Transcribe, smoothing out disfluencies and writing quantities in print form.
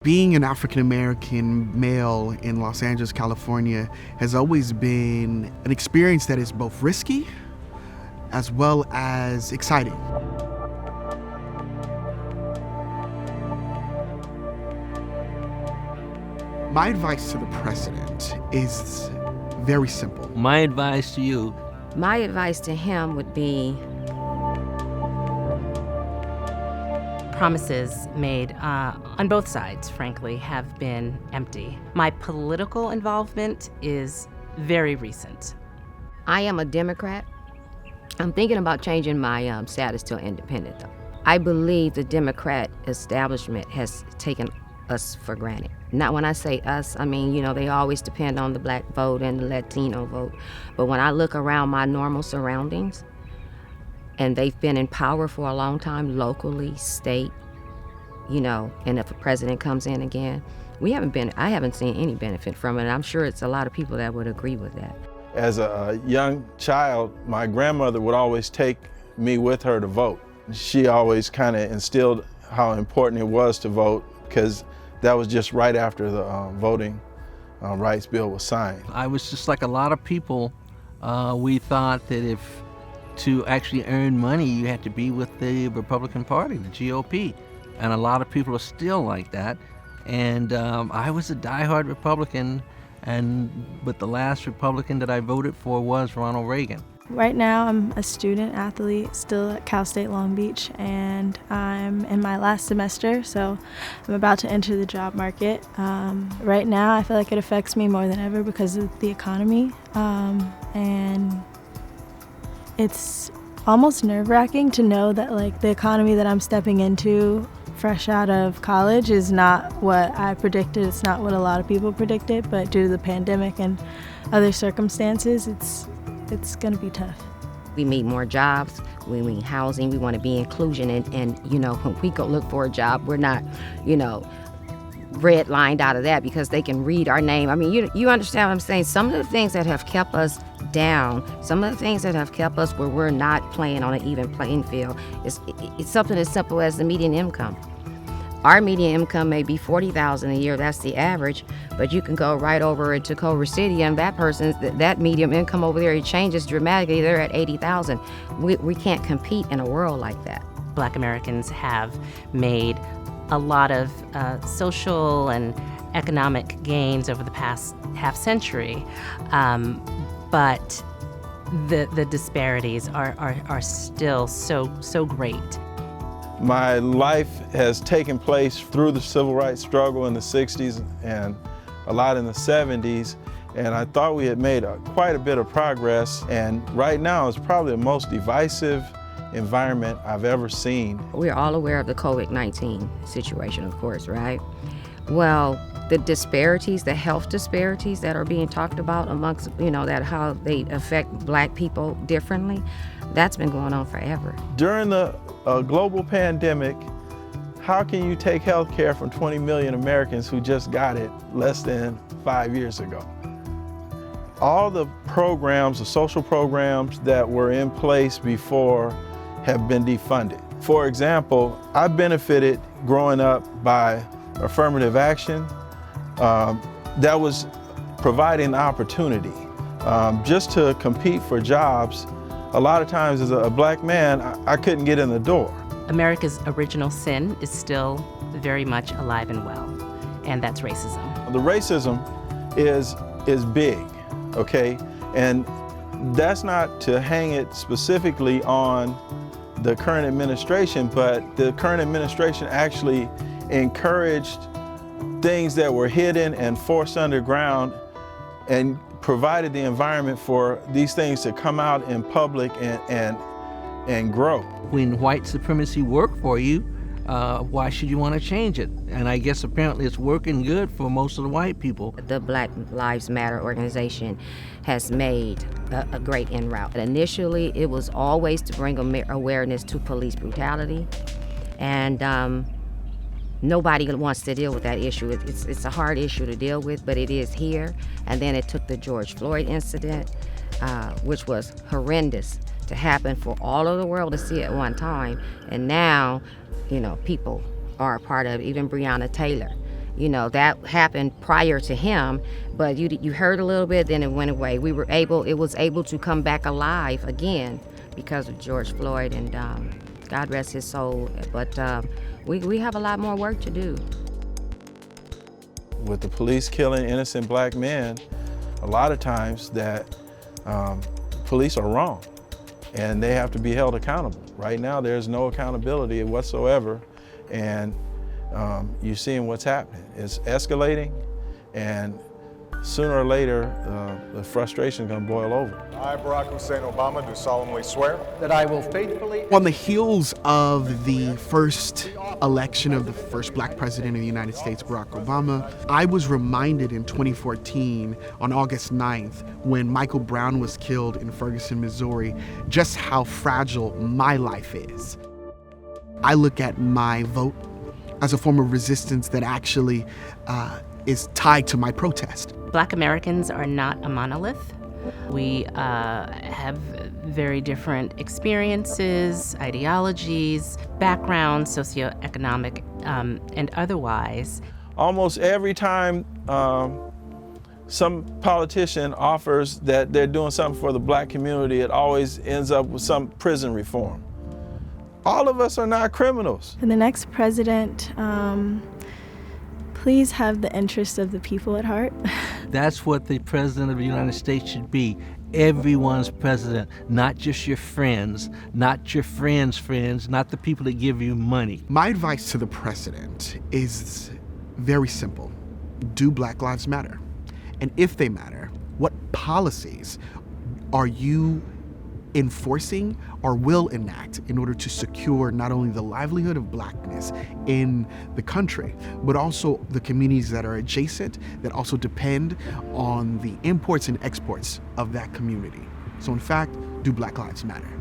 Being an African American male in Los Angeles, California has always been an experience that is both risky as well as exciting. My advice to the president is very simple. My advice to you. My advice to him would be promises made on both sides, frankly, have been empty. My political involvement is very recent. I am a Democrat. I'm thinking about changing my status to independent, though. I believe the Democrat establishment has taken us for granted. Not when I say us, I mean, they always depend on the black vote and the Latino vote. But when I look around my normal surroundings, and they've been in power for a long time, locally, state, and if a president comes in again, I haven't seen any benefit from it, and I'm sure it's a lot of people that would agree with that. As a young child, my grandmother would always take me with her to vote. She always kind of instilled how important it was to vote, because that was just right after the voting rights bill was signed. I was just like a lot of people. We thought that to actually earn money, you had to be with the Republican Party, the GOP. And a lot of people are still like that. And I was a diehard Republican, but the last Republican that I voted for was Ronald Reagan. Right now, I'm a student athlete still at Cal State Long Beach, and I'm in my last semester, so I'm about to enter the job market. Right now, I feel like it affects me more than ever because of the economy, and it's almost nerve-wracking to know that the economy that I'm stepping into fresh out of college is not what I predicted. It's not what a lot of people predicted, but due to the pandemic and other circumstances, it's going to be tough. We need more jobs, we need housing, we want to be inclusion, and when we go look for a job, we're not, red-lined out of that because they can read our name. I mean, you understand what I'm saying? Some of the things that have kept us down, some of the things that have kept us where we're not playing on an even playing field, it's something as simple as the median income. Our median income may be $40,000 a year, that's the average, but you can go right over into Culver City and that median income over there, it changes dramatically. They're at $80,000. We can't compete in a world like that. Black Americans have made a lot of social and economic gains over the past half century, but the disparities are still so great. My life has taken place through the civil rights struggle in the 60s and a lot in the 70s, and I thought we had made quite a bit of progress, and right now it's probably the most divisive environment I've ever seen. We're all aware of the COVID-19 situation, of course, right? Well, the disparities, the health disparities that are being talked about amongst, that how they affect black people differently, that's been going on forever. During the global pandemic, how can you take health care from 20 million Americans who just got it less than 5 years ago? All the programs, the social programs that were in place before have been defunded. For example, I benefited growing up by affirmative action. That was providing opportunity. Just to compete for jobs, a lot of times as a black man, I couldn't get in the door. America's original sin is still very much alive and well, and that's racism. The racism is big, okay? And that's not to hang it specifically on the current administration, but the current administration actually encouraged things that were hidden and forced underground and provided the environment for these things to come out in public and grow. When white supremacy worked for you, why should you want to change it? And I guess apparently it's working good for most of the white people. The Black Lives Matter organization has made a great inroad. Initially, it was always to bring awareness to police brutality, and nobody wants to deal with that issue. It's a hard issue to deal with, but it is here. And then it took the George Floyd incident, which was horrendous to happen for all of the world to see at one time. And now, people are a part of it, even Breonna Taylor. You know, that happened prior to him, but you heard a little bit, then it went away. It was able to come back alive again because of George Floyd, and God rest his soul. But we have a lot more work to do. With the police killing innocent black men, a lot of times that police are wrong and they have to be held accountable. Right now, there's no accountability whatsoever, and you're seeing what's happening. It's escalating, and sooner or later, the frustration is going to boil over. I, Barack Hussein Obama, do solemnly swear that I will faithfully. On the heels of the first election of the first black president of the United States, Barack Obama, I was reminded in 2014, on August 9th, when Michael Brown was killed in Ferguson, Missouri, just how fragile my life is. I look at my vote as a form of resistance that actually is tied to my protest. Black Americans are not a monolith. We have very different experiences, ideologies, backgrounds, socioeconomic and otherwise. Almost every time some politician offers that they're doing something for the black community, it always ends up with some prison reform. All of us are not criminals. For the next president, please have the interests of the people at heart. That's what the president of the United States should be. Everyone's president, not just your friends, not your friends' friends, not the people that give you money. My advice to the president is very simple. Do Black Lives Matter? And if they matter, what policies are you enforcing or will enact in order to secure not only the livelihood of blackness in the country, but also the communities that are adjacent, that also depend on the imports and exports of that community? So in fact, do Black Lives Matter?